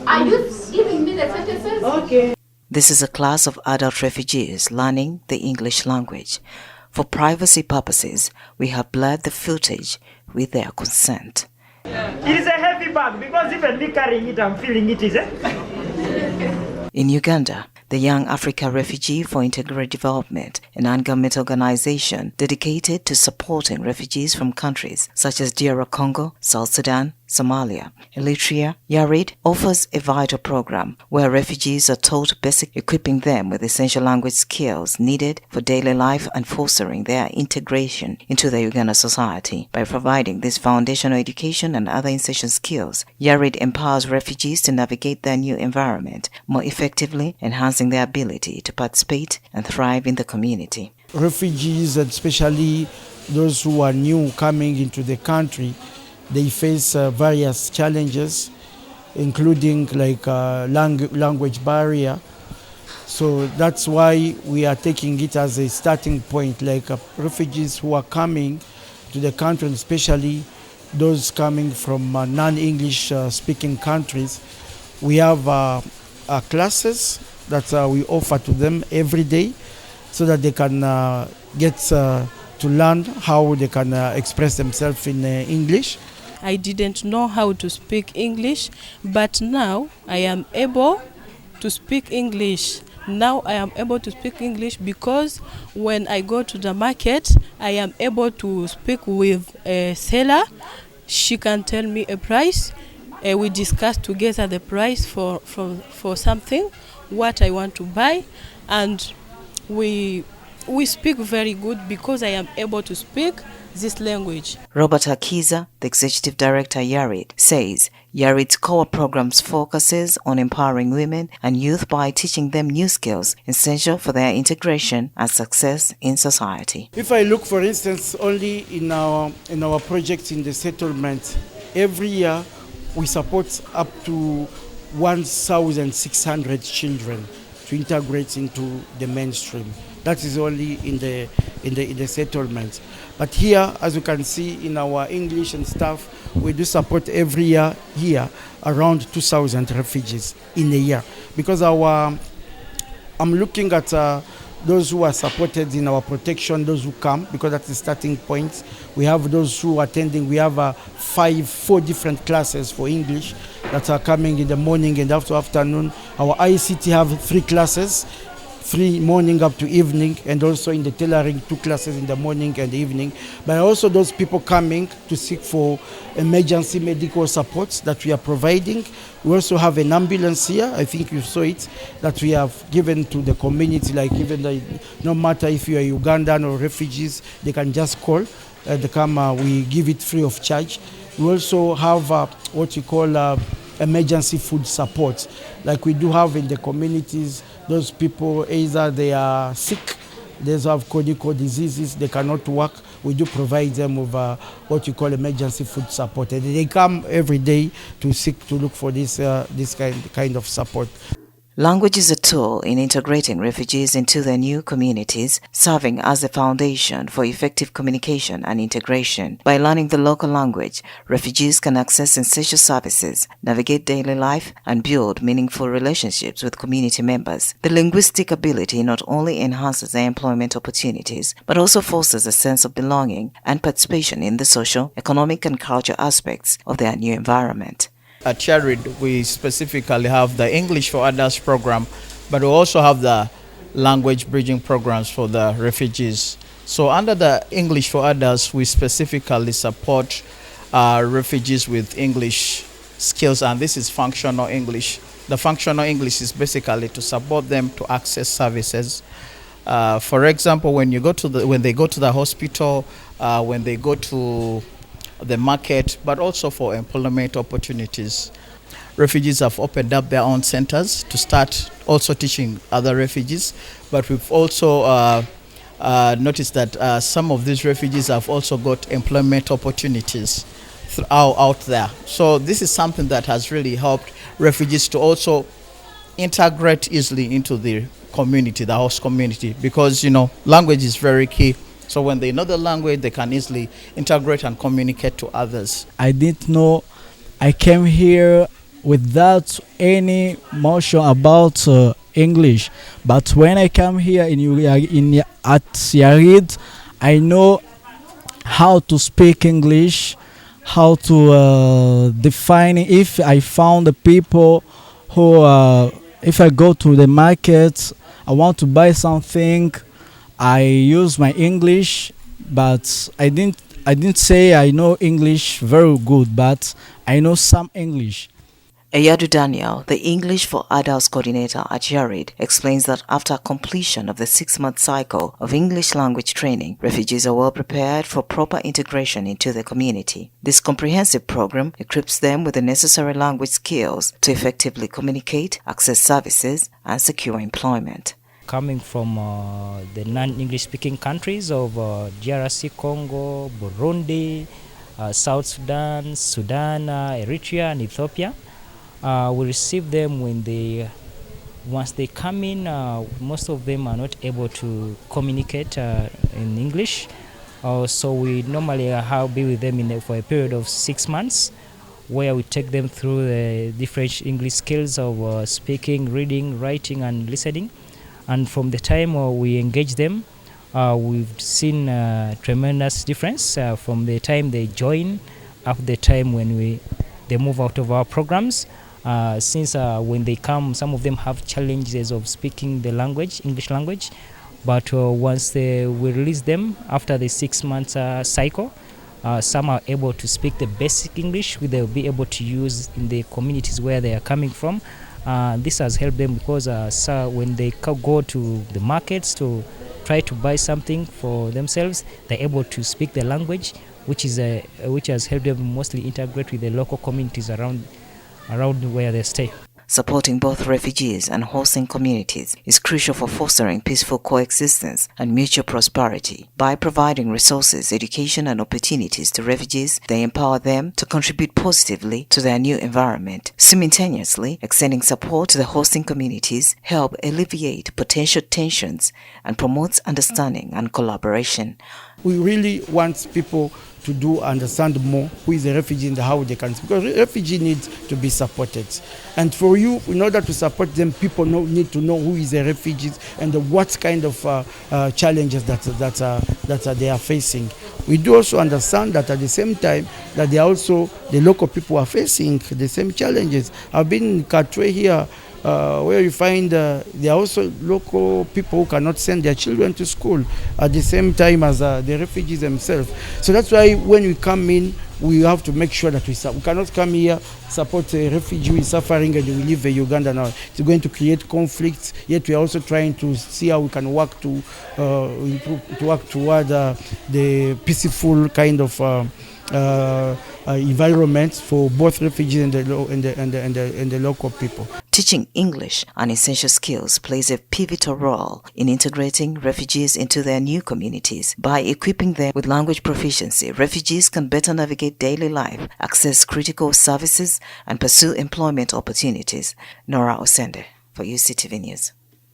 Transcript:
Are you giving me the sentences? Okay. This is a class of adult refugees learning the English language. For privacy purposes, we have blurred the footage with their consent. It is a heavy bag because even me carrying it, I'm feeling it, is it? In Uganda, the Young African Refugee for Integrated Development, a non-government organization dedicated to supporting refugees from countries such as DR Congo, South Sudan, Somalia, Eritrea, YARID offers a vital program where refugees are taught basic, equipping them with essential language skills needed for daily life and fostering their integration into the Uganda society. By providing this foundational education and other essential skills, YARID empowers refugees to navigate their new environment more effectively, enhancing their ability to participate and thrive in the community. Refugees, and especially those who are new coming into the country, they face various challenges, including like language barrier. So that's why we are taking it as a starting point, like refugees who are coming to the country, especially those coming from non-English speaking countries. We have classes that we offer to them every day so that they can get to learn how they can express themselves in English. I didn't know how to speak English, but now I am able to speak English. Now I am able to speak English because when I go to the market, I am able to speak with a seller. She can tell me a price. We discuss together the price for something, what I want to buy, and we speak very good because I am able to speak this language. Robert Akiza, the executive director YARID, says YARID's core programs focuses on empowering women and youth by teaching them new skills essential for their integration and success in society. If I look, for instance, only in our projects in the settlement, every year we support up to 1,600 children to integrate into the mainstream. That is only in the settlements. But here, as you can see in our English and stuff, we do support every year here around 2,000 refugees in a year. Because I'm looking at those who are supported in our protection, those who come, because that's the starting point. We have those who are attending. We have 4 different classes for English that are coming in the morning and afternoon. Our ICT have 3 classes. 3 morning up to evening, and also in the tailoring 2 classes in the morning and evening. But also those people coming to seek for emergency medical support that we are providing. We also have an ambulance here, I think you saw it, that we have given to the community, like even no matter if you are Ugandan or refugees, they can just call, they come, we give it free of charge. We also have what we call emergency food support, like we do have in the communities. Those people, either they are sick, they have chronic diseases, they cannot work. We do provide them with what you call emergency food support. And they come every day to look for this kind of support. Language is a tool in integrating refugees into their new communities, serving as a foundation for effective communication and integration. By learning the local language, refugees can access essential services, navigate daily life, and build meaningful relationships with community members. The linguistic ability not only enhances their employment opportunities, but also fosters a sense of belonging and participation in the social, economic, and cultural aspects of their new environment. At YARID, we specifically have the English for Adults program, but we also have the language bridging programs for the refugees. So under the English for Adults, we specifically support refugees with English skills, and this is functional English. The functional English is basically to support them to access services. For example, when they go to the hospital, when they go to the market, but also for employment opportunities. Refugees have opened up their own centers to start also teaching other refugees, but we've also noticed that some of these refugees have also got employment opportunities out there. So this is something that has really helped refugees to also integrate easily into the community, the host community, because language is very key. So when they know the language, they can easily integrate and communicate to others. I didn't know. I came here without any motion about English. But when I come here at YARID, I know how to speak English, how to define. If I found the people who, if I go to the market, I want to buy something, I use my English, but I didn't say I know English very good, but I know some English. Eyadu Daniel, the English for Adults coordinator at YARID, explains that after completion of the 6-month cycle of English language training, refugees are well prepared for proper integration into the community. This comprehensive program equips them with the necessary language skills to effectively communicate, access services, and secure employment. Coming from the non-English speaking countries of DRC, Congo, Burundi, South Sudan, Eritrea, and Ethiopia. We receive them once they come in. Most of them are not able to communicate in English, so we normally be with them for a period of 6 months, where we take them through the different English skills of speaking, reading, writing, and listening. And from the time we engage them, we've seen tremendous difference from the time they join up to the time when they move out of our programs. Since when they come, some of them have challenges of speaking the language, English language, but once we release them after the 6 months cycle, some are able to speak the basic English, which they'll be able to use in the communities where they are coming from. This has helped them because when they go to the markets to try to buy something for themselves, they're able to speak the language, which has helped them mostly integrate with the local communities around where they stay. Supporting both refugees and hosting communities is crucial for fostering peaceful coexistence and mutual prosperity. By providing resources, education, and opportunities to refugees, they empower them to contribute positively to their new environment. Simultaneously, extending support to the hosting communities help alleviate potential tensions and promotes understanding and collaboration. We really want people to understand more who is a refugee and how they can, because refugee needs to be supported. And for you, in order to support them, people need to know who is a refugee and what kind of challenges that they are facing. We do also understand that at the same time that they are also, the local people are facing the same challenges. I've been in Katwe here, where you find there are also local people who cannot send their children to school at the same time as the refugees themselves. So that's why when we come in, we have to make sure that we cannot come here, support a refugee who is suffering and we leave Uganda now. It's going to create conflicts, yet we are also trying to see how we can work to work toward the peaceful kind of environment for both refugees and the local people. Teaching English, an essential skills, plays a pivotal role in integrating refugees into their new communities. By equipping them with language proficiency, refugees can better navigate daily life, access critical services, and pursue employment opportunities. Nora Osende for UCTV News.